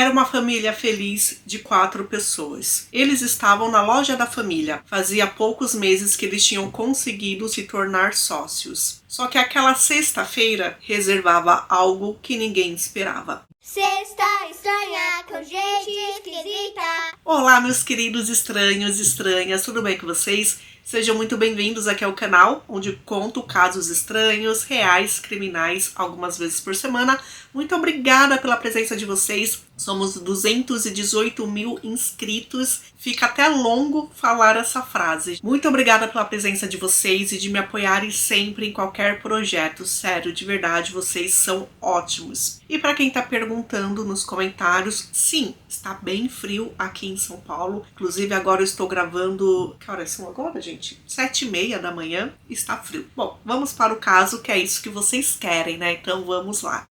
Era uma família feliz de 4 pessoas. Eles estavam na loja da família. Fazia poucos meses que eles tinham conseguido se tornar sócios. Só que aquela sexta-feira reservava algo que ninguém esperava. Sexta estranha com gente esquisita. Olá, meus queridos estranhos e estranhas, tudo bem com vocês? Sejam muito bem-vindos aqui ao canal, onde conto casos estranhos, reais, criminais, algumas vezes por semana. Muito obrigada pela presença de vocês. Somos 218 mil inscritos. Fica até longo falar essa frase. Muito obrigada pela presença de vocês e de me apoiarem sempre em qualquer projeto. Sério, de verdade, vocês são ótimos. E para quem tá perguntando nos comentários, sim, está bem frio aqui em São Paulo. Inclusive agora eu estou gravando... Que horas são agora, gente? 7h30 da manhã. Está frio. Bom, vamos para o caso, que é isso que vocês querem, né? Então vamos lá.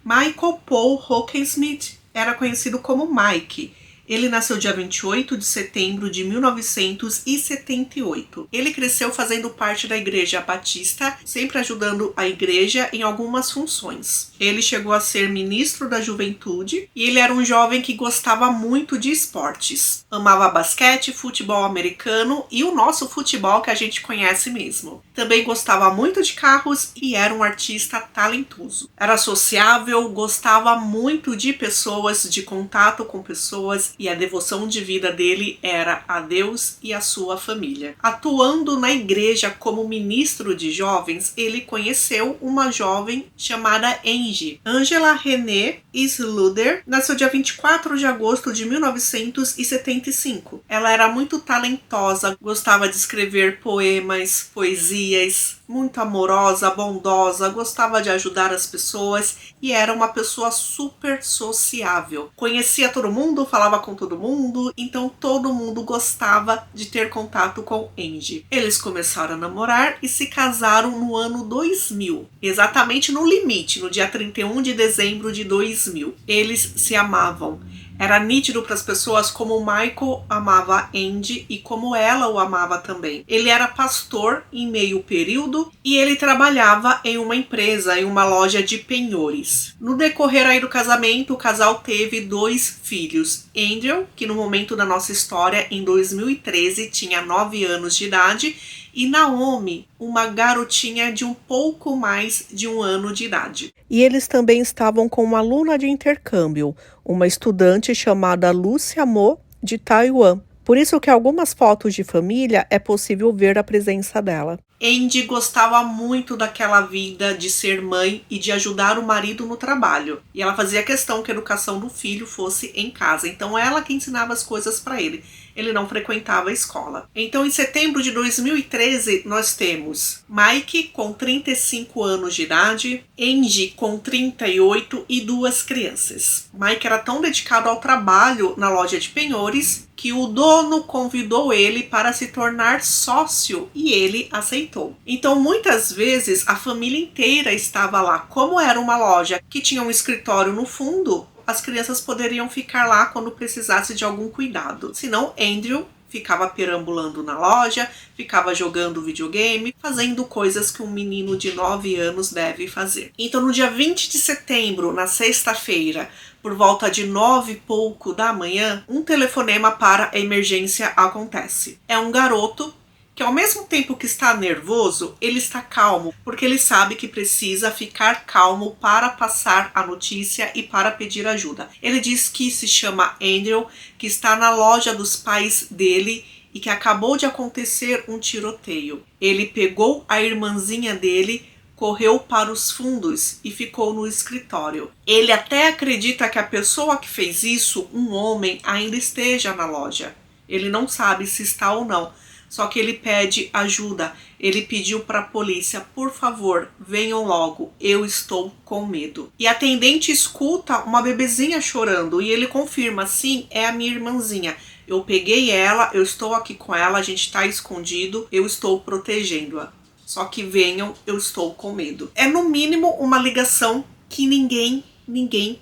Michael Paul Hawkesmith era conhecido como Mike. Ele nasceu dia 28 de setembro de 1978. Ele cresceu fazendo parte da Igreja Batista, sempre ajudando a igreja em algumas funções. Ele chegou a ser ministro da juventude e ele era um jovem que gostava muito de esportes. Amava basquete, futebol americano e o nosso futebol que a gente conhece mesmo. Também gostava muito de carros e era um artista talentoso. Era sociável, gostava muito de pessoas, de contato com pessoas, e a devoção de vida dele era a Deus e a sua família. Atuando na igreja como ministro de jovens, ele conheceu uma jovem chamada Angie. Angela Renee Sluder nasceu dia 24 de agosto de 1975. Ela era muito talentosa, gostava de escrever poemas, poesias, muito amorosa, bondosa, gostava de ajudar as pessoas e era uma pessoa super sociável. Conhecia todo mundo, falava com todo mundo, então todo mundo gostava de ter contato com Angie. Eles começaram a namorar e se casaram no ano 2000, exatamente no limite, no dia 31 de dezembro de 2000. Eles se amavam. Era nítido para as pessoas como o Michael amava a Angie e como ela o amava também. Ele era pastor em meio período e ele trabalhava em uma empresa, em uma loja de penhores. No decorrer aí do casamento, o casal teve 2 filhos. Andrew, que no momento da nossa história, em 2013, tinha 9 anos de idade, e Naomi, uma garotinha de um pouco mais de 1 ano de idade. E eles também estavam com uma aluna de intercâmbio, uma estudante chamada Lúcia Mo, de Taiwan. Por isso que algumas fotos de família é possível ver a presença dela. Angie gostava muito daquela vida de ser mãe e de ajudar o marido no trabalho. E ela fazia questão que a educação do filho fosse em casa. Então ela que ensinava as coisas para ele. Ele não frequentava a escola. Então em setembro de 2013 nós temos Mike com 35 anos de idade, Angie com 38 e 2 crianças. Mike era tão dedicado ao trabalho na loja de penhores que o dono convidou ele para se tornar sócio e ele aceitou. Então muitas vezes a família inteira estava lá. Como era uma loja que tinha um escritório no fundo, as crianças poderiam ficar lá quando precisasse de algum cuidado. Senão, Andrew ficava perambulando na loja, ficava jogando videogame, fazendo coisas que um menino de 9 anos deve fazer. Então, no dia 20 de setembro, na sexta-feira, por volta de 9 e pouco da manhã, um telefonema para a emergência acontece. É um garoto que ao mesmo tempo que está nervoso, ele está calmo, porque ele sabe que precisa ficar calmo para passar a notícia e para pedir ajuda. Ele diz que se chama Andrew, que está na loja dos pais dele e que acabou de acontecer um tiroteio. Ele pegou a irmãzinha dele, correu para os fundos e ficou no escritório. Ele até acredita que a pessoa que fez isso, um homem, ainda esteja na loja. Ele não sabe se está ou não. Só que ele pede ajuda. Ele pediu para a polícia, por favor, venham logo, eu estou com medo. E a atendente escuta uma bebezinha chorando e ele confirma, sim, é a minha irmãzinha. Eu peguei ela, eu estou aqui com ela, a gente está escondido, eu estou protegendo-a. Só que venham, eu estou com medo. É no mínimo uma ligação que ninguém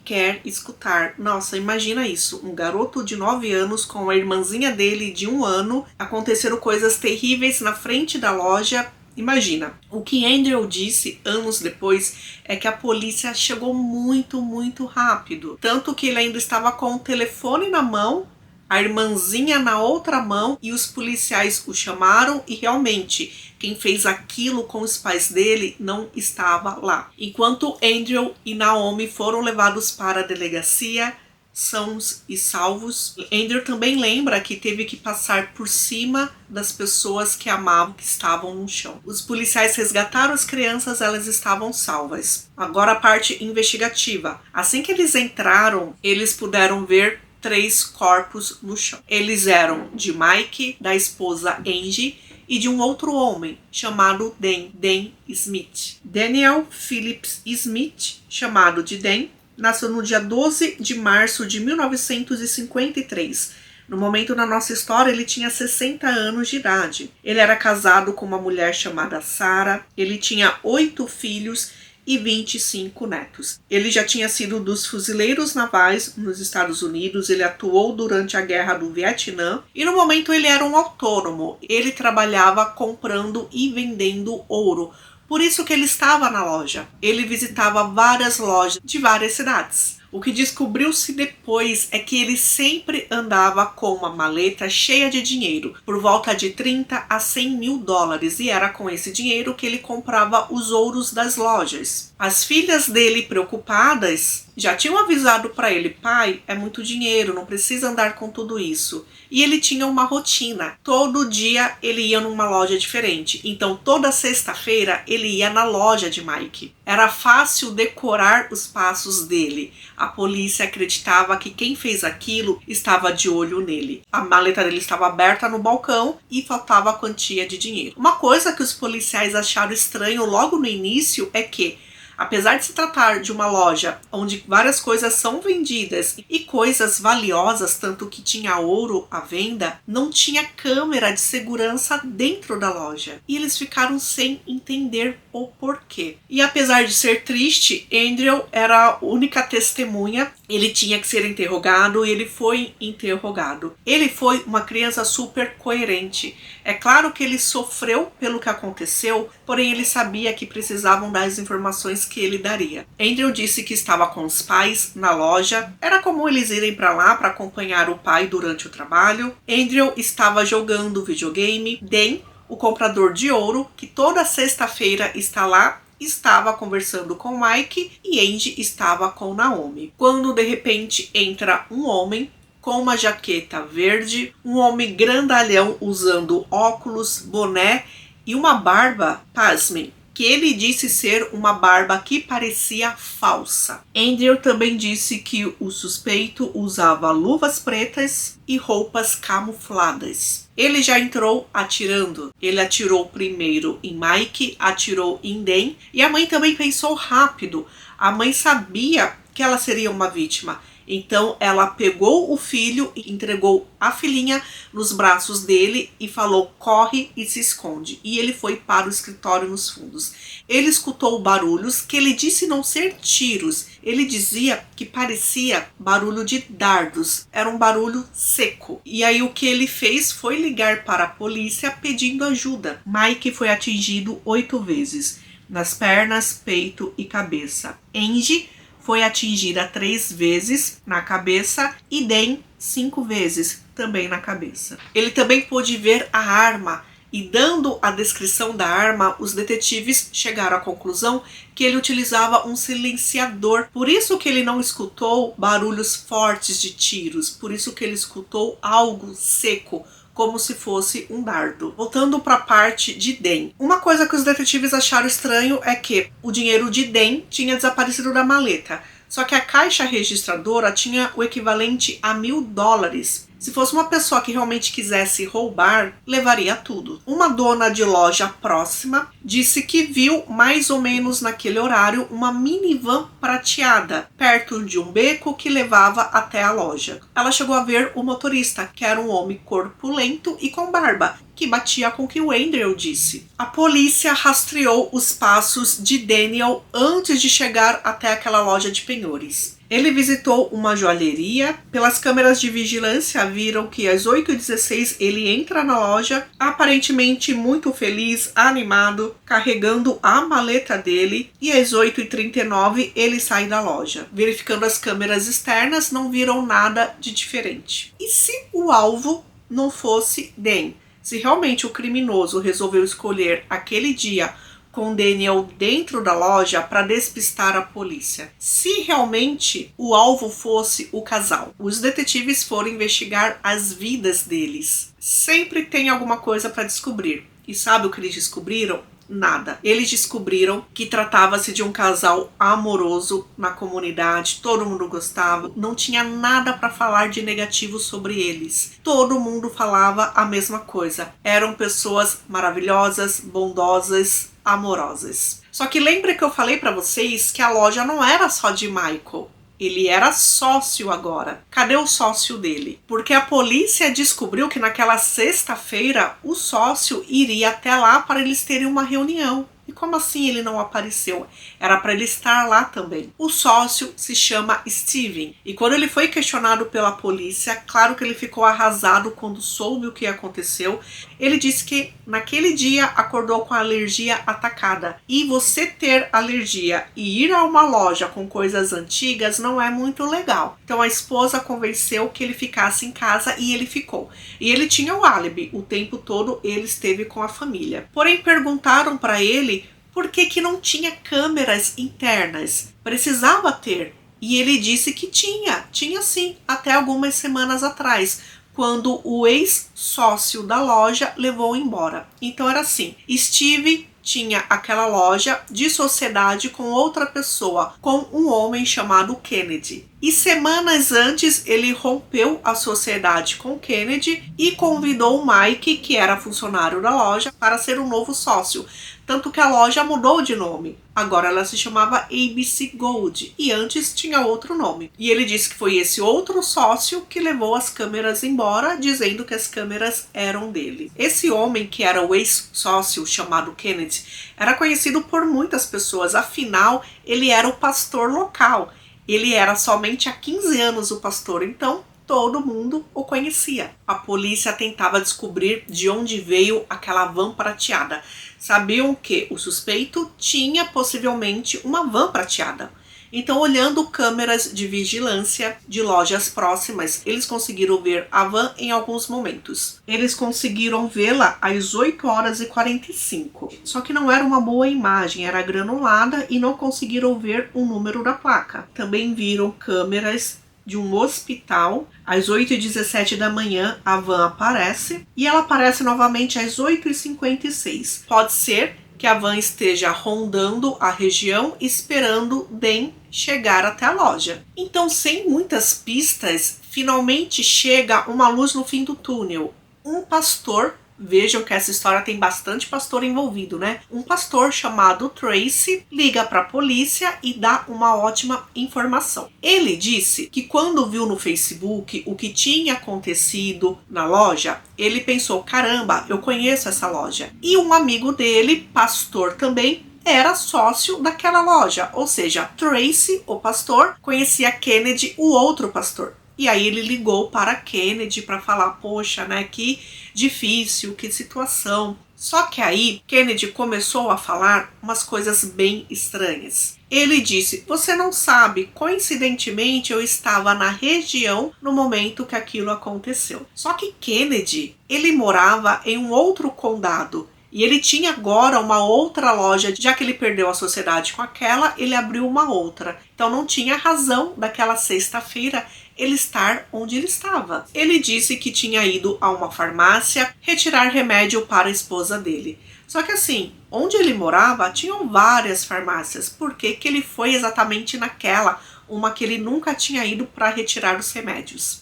quer escutar. Nossa, imagina isso, um garoto de 9 anos com a irmãzinha dele de 1 ano, aconteceram coisas terríveis na frente da loja Imagina, o que Andrew disse anos depois é que a polícia chegou muito rápido. Tanto que ele ainda estava com o telefone na mão, a irmãzinha na outra mão, e os policiais o chamaram e realmente quem fez aquilo com os pais dele não estava lá. Enquanto Andrew e Naomi foram levados para a delegacia, sãos e salvos, Andrew também lembra que teve que passar por cima das pessoas que amavam, que estavam no chão. Os policiais resgataram as crianças, elas estavam salvas. Agora a parte investigativa. Assim que eles entraram, eles puderam ver 3 corpos no chão. Eles eram de Mike, da esposa Angie e de um outro homem chamado Dan Smith. Daniel Phillips Smith, chamado de Dan, nasceu no dia 12 de março de 1953. No momento da nossa história, ele tinha 60 anos de idade. Ele era casado com uma mulher chamada Sarah. Ele tinha 8 filhos e 25 netos. Ele já tinha sido dos fuzileiros navais nos Estados Unidos. Ele atuou durante a Guerra do Vietnã. E no momento ele era um autônomo. Ele trabalhava comprando e vendendo ouro. Por isso que ele estava na loja. Ele visitava várias lojas de várias cidades. O que descobriu-se depois é que ele sempre andava com uma maleta cheia de dinheiro, por volta de 30 a 100 mil dólares, e era com esse dinheiro que ele comprava os ouros das lojas. As filhas dele, preocupadas, já tinham avisado para ele: pai, é muito dinheiro, não precisa andar com tudo isso. E ele tinha uma rotina. Todo dia ele ia numa loja diferente. Então toda sexta-feira ele ia na loja de Mike. Era fácil decorar os passos dele. A polícia acreditava que quem fez aquilo estava de olho nele. A maleta dele estava aberta no balcão e faltava a quantia de dinheiro. Uma coisa que os policiais acharam estranho logo no início é que, apesar de se tratar de uma loja onde várias coisas são vendidas e coisas valiosas, tanto que tinha ouro à venda, não tinha câmera de segurança dentro da loja. E eles ficaram sem entender o porquê. E apesar de ser triste, Andrew era a única testemunha. Ele tinha que ser interrogado e ele foi interrogado. Ele foi uma criança super coerente. É claro que ele sofreu pelo que aconteceu, porém ele sabia que precisavam das informações que ele daria. Andrew disse que estava com os pais na loja. Era comum eles irem para lá para acompanhar o pai durante o trabalho. Andrew estava jogando videogame. Dan, o comprador de ouro, que toda sexta-feira está lá, estava conversando com Mike, e Angie estava com Naomi. Quando de repente entra um homem com uma jaqueta verde, um homem grandalhão usando óculos, boné e uma barba, pasmem, que ele disse ser uma barba que parecia falsa. Andrew também disse que o suspeito usava luvas pretas e roupas camufladas. Ele já entrou atirando. Ele atirou primeiro em Mike, atirou em Dan, e a mãe também pensou rápido. A mãe sabia que ela seria uma vítima. Então ela pegou o filho e entregou a filhinha nos braços dele e falou: corre e se esconde. E ele foi para o escritório nos fundos. Ele escutou barulhos que ele disse não ser tiros. Ele dizia que parecia barulho de dardos. Era um barulho seco. E aí o que ele fez foi ligar para a polícia pedindo ajuda. Mike foi atingido 8 vezes. Nas pernas, peito e cabeça. Angie foi atingida 3 vezes na cabeça e Dan 5 vezes também na cabeça. Ele também pôde ver a arma e, dando a descrição da arma, os detetives chegaram à conclusão que ele utilizava um silenciador. Por isso que ele não escutou barulhos fortes de tiros, por isso que ele escutou algo seco, como se fosse um dardo. Voltando para a parte de Dan. Uma coisa que os detetives acharam estranho é que o dinheiro de Dan tinha desaparecido da maleta. Só que a caixa registradora tinha o equivalente a $1.000. Se fosse uma pessoa que realmente quisesse roubar, levaria tudo. Uma dona de loja próxima disse que viu mais ou menos naquele horário uma minivan prateada perto de um beco que levava até a loja. Ela chegou a ver o motorista, que era um homem corpulento e com barba, que batia com o que o Andrew disse. A polícia rastreou os passos de Daniel antes de chegar até aquela loja de penhores. Ele visitou uma joalheria. Pelas câmeras de vigilância viram que às 8h16 ele entra na loja, aparentemente muito feliz, animado, carregando a maleta dele, e às 8h39 ele sai da loja. Verificando as câmeras externas, não viram nada de diferente. E se o alvo não fosse Dan? Se realmente o criminoso resolveu escolher aquele dia com Daniel dentro da loja para despistar a polícia? Se realmente o alvo fosse o casal? Os detetives foram investigar as vidas deles. Sempre tem alguma coisa para descobrir. E sabe o que eles descobriram? Nada. Eles descobriram que tratava-se de um casal amoroso na comunidade, todo mundo gostava, não tinha nada para falar de negativo sobre eles. Todo mundo falava a mesma coisa. Eram pessoas maravilhosas, bondosas, amorosas. Só que lembra que eu falei para vocês que a loja não era só de Michael. Ele era sócio agora. Cadê o sócio dele? Porque a polícia descobriu que naquela sexta-feira o sócio iria até lá para eles terem uma reunião. E como assim ele não apareceu? Era para ele estar lá também. O sócio se chama Steven. E quando ele foi questionado pela polícia, claro que ele ficou arrasado quando soube o que aconteceu. Ele disse que naquele dia acordou com a alergia atacada. E você ter alergia e ir a uma loja com coisas antigas não é muito legal. Então a esposa convenceu que ele ficasse em casa e ele ficou. E ele tinha o álibi. O tempo todo ele esteve com a família. Porém perguntaram para ele por que não tinha câmeras internas. Precisava ter. E ele disse que tinha sim, até algumas semanas atrás, quando o ex-sócio da loja levou embora. Então era assim, Steve tinha aquela loja de sociedade com outra pessoa, com um homem chamado Kennedy. E semanas antes ele rompeu a sociedade com Kennedy e convidou o Mike, que era funcionário da loja, para ser um novo sócio. Tanto que a loja mudou de nome. Agora ela se chamava ABC Gold e antes tinha outro nome. E ele disse que foi esse outro sócio que levou as câmeras embora, dizendo que as câmeras eram dele. Esse homem, que era o ex-sócio chamado Kennedy, era conhecido por muitas pessoas. Afinal, ele era o pastor local. Ele era somente há 15 anos o pastor, então todo mundo o conhecia. A polícia tentava descobrir de onde veio aquela van prateada. Sabiam que o suspeito tinha possivelmente uma van prateada. Então, olhando câmeras de vigilância de lojas próximas, eles conseguiram ver a van em alguns momentos. Eles conseguiram vê-la às 8h45. Só que não era uma boa imagem, era granulada e não conseguiram ver o número da placa. Também viram câmeras de um hospital. Às 8h17 da manhã, a van aparece e ela aparece novamente às 8h56. Pode ser que a van esteja rondando a região esperando Dan chegar até a loja. Então, sem muitas pistas, finalmente chega uma luz no fim do túnel. Um pastor, vejam que essa história tem bastante pastor envolvido, né? Um pastor chamado Tracy liga para a polícia e dá uma ótima informação. Ele disse que quando viu no Facebook o que tinha acontecido na loja, ele pensou, caramba, eu conheço essa loja. E um amigo dele, pastor também, era sócio daquela loja. Ou seja, Tracy, o pastor, conhecia Kennedy, o outro pastor. E aí ele ligou para Kennedy para falar, poxa, né, que difícil, que situação. Só que aí Kennedy começou a falar umas coisas bem estranhas. Ele disse, você não sabe, coincidentemente eu estava na região no momento que aquilo aconteceu. Só que Kennedy, ele morava em um outro condado. E ele tinha agora uma outra loja, já que ele perdeu a sociedade com aquela, ele abriu uma outra. Então não tinha razão daquela sexta-feira ele estar onde ele estava. Ele disse que tinha ido a uma farmácia retirar remédio para a esposa dele. Só que assim, onde ele morava, tinham várias farmácias. Por que que ele foi exatamente naquela, uma que ele nunca tinha ido para retirar os remédios?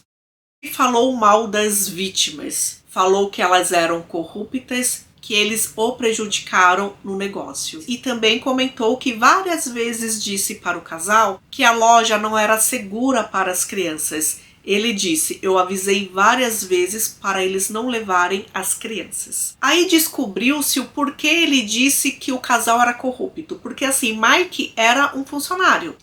Ele falou mal das vítimas, falou que elas eram corruptas, que eles o prejudicaram no negócio. E também comentou que várias vezes disse para o casal que a loja não era segura para as crianças Ele disse: eu avisei várias vezes para eles não levarem as crianças. Aí descobriu-se o porquê ele disse que o casal era corrupto. Porque assim, Mike era um funcionário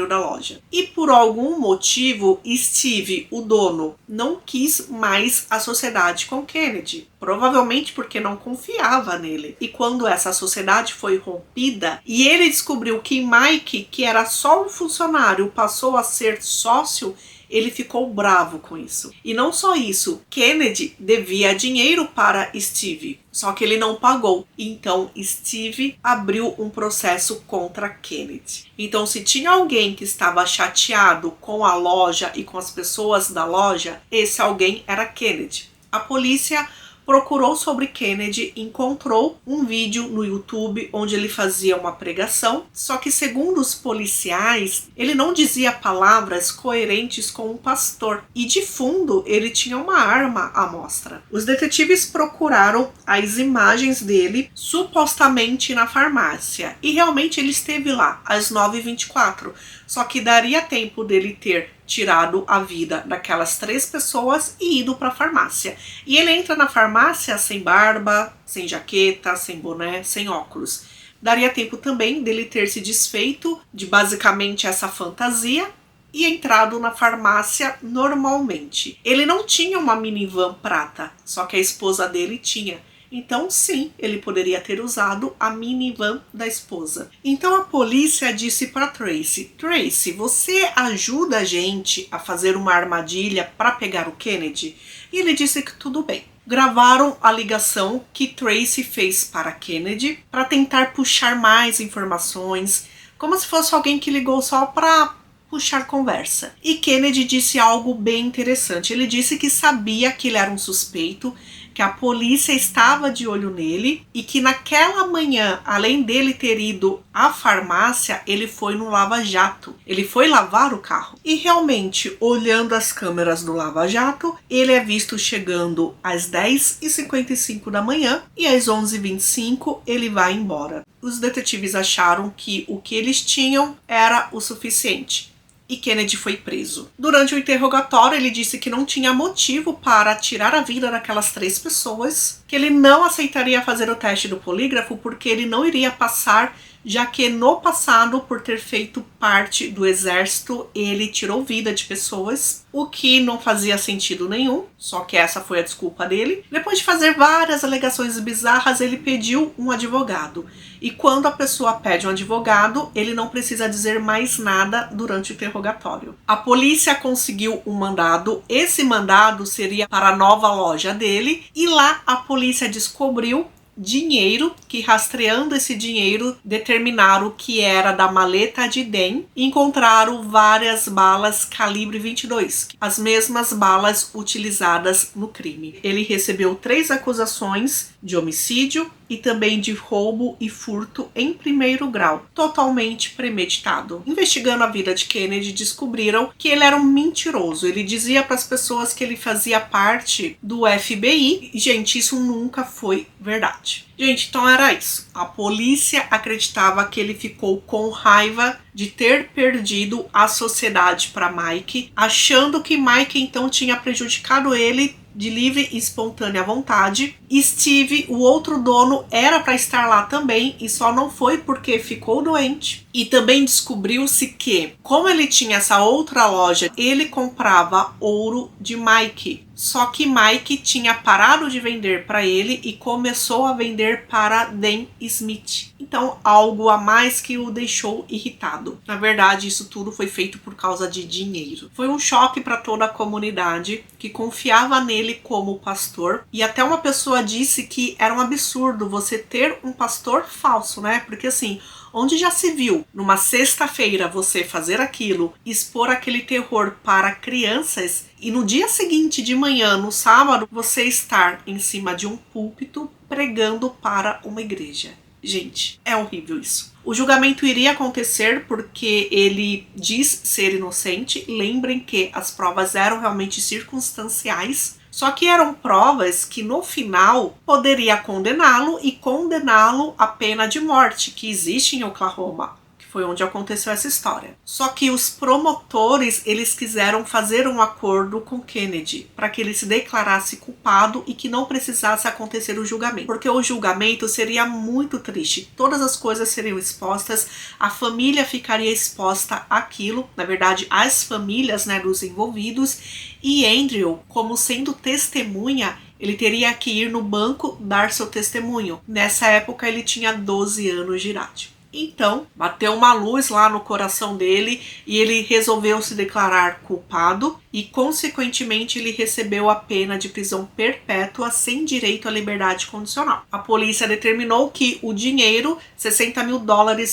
da loja. E por algum motivo, Steve, o dono, não quis mais a sociedade com Kennedy. Provavelmente porque não confiava nele. E quando essa sociedade foi rompida e ele descobriu que Mike, que era só um funcionário, passou a ser sócio, ele ficou bravo com isso. E não só isso, Kennedy devia dinheiro para Steve, só que ele não pagou. Então Steve abriu um processo contra Kennedy. Então, se tinha alguém que estava chateado com a loja e com as pessoas da loja, esse alguém era Kennedy. A polícia procurou sobre Kennedy, encontrou um vídeo no YouTube onde ele fazia uma pregação, só que segundo os policiais, ele não dizia palavras coerentes com um pastor e de fundo ele tinha uma arma à mostra. Os detetives procuraram as imagens dele supostamente na farmácia e realmente ele esteve lá às 9h24, só que daria tempo dele ter tirado a vida daquelas 3 pessoas e ido para a farmácia. E ele entra na farmácia sem barba, sem jaqueta, sem boné, sem óculos. Daria tempo também dele ter se desfeito de basicamente essa fantasia e entrado na farmácia normalmente. Ele não tinha uma minivan prata, só que a esposa dele tinha. Então, sim, ele poderia ter usado a minivan da esposa. Então, a polícia disse para Tracy: Tracy, você ajuda a gente a fazer uma armadilha para pegar o Kennedy? E ele disse que tudo bem. Gravaram a ligação que Tracy fez para Kennedy para tentar puxar mais informações, como se fosse alguém que ligou só para puxar conversa. E Kennedy disse algo bem interessante. Ele disse que sabia que ele era um suspeito, que a polícia estava de olho nele e que naquela manhã, além dele ter ido à farmácia, ele foi no lava-jato. Ele foi lavar o carro. E realmente, olhando as câmeras do lava-jato, ele é visto chegando às 10h55 da manhã e às 11h25 ele vai embora. Os detetives acharam que o que eles tinham era o suficiente. E Kennedy foi preso. Durante o interrogatório, ele disse que não tinha motivo para tirar a vida daquelas 3 pessoas, que ele não aceitaria fazer o teste do polígrafo porque ele não iria passar, já que no passado, por ter feito parte do exército, ele tirou vida de pessoas, o que não fazia sentido nenhum, só que essa foi a desculpa dele. Depois de fazer várias alegações bizarras, ele pediu um advogado. E quando a pessoa pede um advogado, ele não precisa dizer mais nada durante o interrogatório. A polícia conseguiu um mandado, esse mandado seria para a nova loja dele, e lá a polícia descobriu dinheiro, que rastreando esse dinheiro determinaram que era da maleta de Dan e encontraram várias balas calibre 22, as mesmas balas utilizadas no crime. Ele recebeu 3 acusações de homicídio e também de roubo e furto em 1º grau, totalmente premeditado. Investigando a vida de Kennedy, descobriram que ele era um mentiroso. Ele dizia para as pessoas que ele fazia parte do FBI e, gente, isso nunca foi verdade. Gente, então era isso. A polícia acreditava que ele ficou com raiva de ter perdido a sociedade para Mike, achando que Mike então tinha prejudicado ele de livre e espontânea vontade. Steve, o outro dono, era para estar lá também e só não foi porque ficou doente. E também descobriu-se que, como ele tinha essa outra loja, ele comprava ouro de Mike. Só que Mike tinha parado de vender para ele e começou a vender para Dan Smith. Então, algo a mais que o deixou irritado. Na verdade, isso tudo foi feito por causa de dinheiro. Foi um choque para toda a comunidade que confiava nele como pastor. E até uma pessoa disse que era um absurdo você ter um pastor falso, né? Porque assim, onde já se viu numa sexta-feira você fazer aquilo, expor aquele terror para crianças e no dia seguinte de manhã, no sábado, você estar em cima de um púlpito pregando para uma igreja. Gente, é horrível isso. O julgamento iria acontecer porque ele diz ser inocente. Lembrem que as provas eram realmente circunstanciais. Só que eram provas que no final poderia condená-lo e condená-lo à pena de morte que existe em Oklahoma, que Foi onde aconteceu essa história. Só que os promotores, eles quiseram fazer um acordo com Kennedy para que ele se declarasse culpado e que não precisasse acontecer o julgamento. Porque o julgamento seria muito triste. Todas as coisas seriam expostas, a família ficaria exposta àquilo, na verdade, as famílias, né, dos envolvidos, e Andrew, como sendo testemunha, ele teria que ir no banco dar seu testemunho. Nessa época ele tinha 12 anos de idade. Então, bateu uma luz lá no coração dele e ele resolveu se declarar culpado e, consequentemente, ele recebeu a pena de prisão perpétua sem direito à liberdade condicional. A polícia determinou que o dinheiro, $60 mil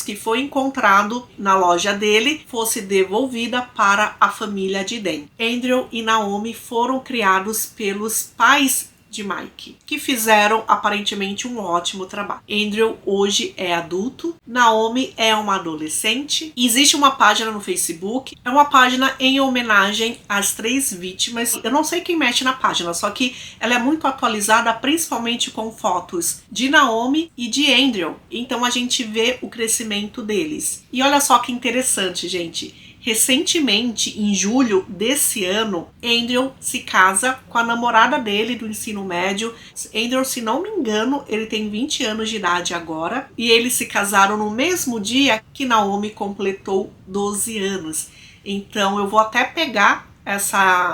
que foi encontrado na loja dele, fosse devolvida para a família de Dan. Andrew e Naomi foram criados pelos pais de Mike, que fizeram aparentemente um ótimo trabalho. Andrew hoje é adulto, Naomi é uma adolescente. Existe uma página no Facebook, é uma página em homenagem às 3 vítimas. Eu não sei quem mexe na página, só que ela é muito atualizada, principalmente com fotos de Naomi e de Andrew. Então a gente vê o crescimento deles. E olha só que interessante, gente. Recentemente, em julho desse ano, Andrew se casa com a namorada dele do ensino médio. Andrew, se não me engano, ele tem 20 anos de idade agora. E eles se casaram no mesmo dia que Naomi completou 12 anos. Então eu vou até pegar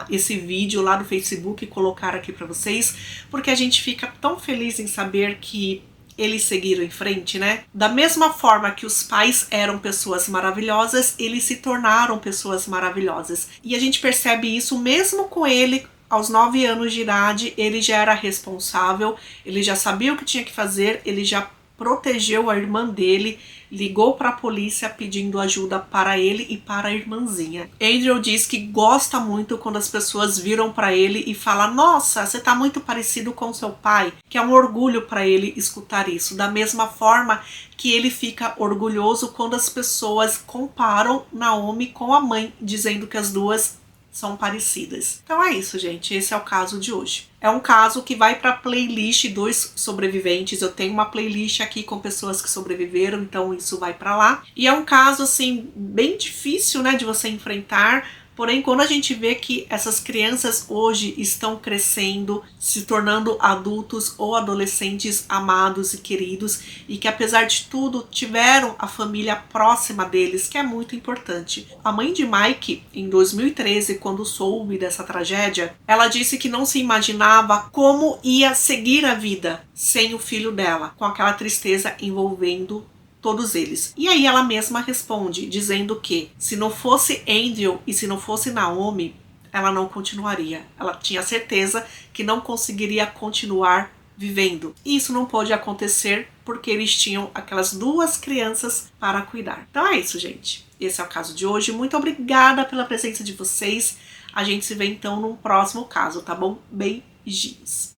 esse vídeo lá do Facebook e colocar aqui para vocês, porque a gente fica tão feliz em saber que eles seguiram em frente, né? Da mesma forma que os pais eram pessoas maravilhosas, eles se tornaram pessoas maravilhosas. E a gente percebe isso mesmo com ele. Aos 9 anos de idade, ele já era responsável, ele já sabia o que tinha que fazer, ele já protegeu a irmã dele, ligou para a polícia pedindo ajuda para ele e para a irmãzinha. Andrew diz que gosta muito quando as pessoas viram para ele e falam: nossa, você tá muito parecido com seu pai, que é um orgulho para ele escutar isso. Da mesma forma que ele fica orgulhoso quando as pessoas comparam Naomi com a mãe, dizendo que as duas são parecidas. Então é isso, gente. Esse é o caso de hoje. É um caso que vai para a playlist dos sobreviventes. Eu tenho uma playlist aqui com pessoas que sobreviveram, então isso vai para lá. E é um caso, assim, bem difícil, né, de você enfrentar. Porém, quando a gente vê que essas crianças hoje estão crescendo, se tornando adultos ou adolescentes amados e queridos, e que apesar de tudo tiveram a família próxima deles, que é muito importante. A mãe de Mike, em 2013, quando soube dessa tragédia, ela disse que não se imaginava como ia seguir a vida sem o filho dela, com aquela tristeza envolvendo todos eles. E aí ela mesma responde, dizendo que se não fosse Andrew e se não fosse Naomi, ela não continuaria. Ela tinha certeza que não conseguiria continuar vivendo. E isso não pôde acontecer porque eles tinham aquelas 2 crianças para cuidar. Então é isso, gente. Esse é o caso de hoje. Muito obrigada pela presença de vocês. A gente se vê então num próximo caso, tá bom? Beijinhos.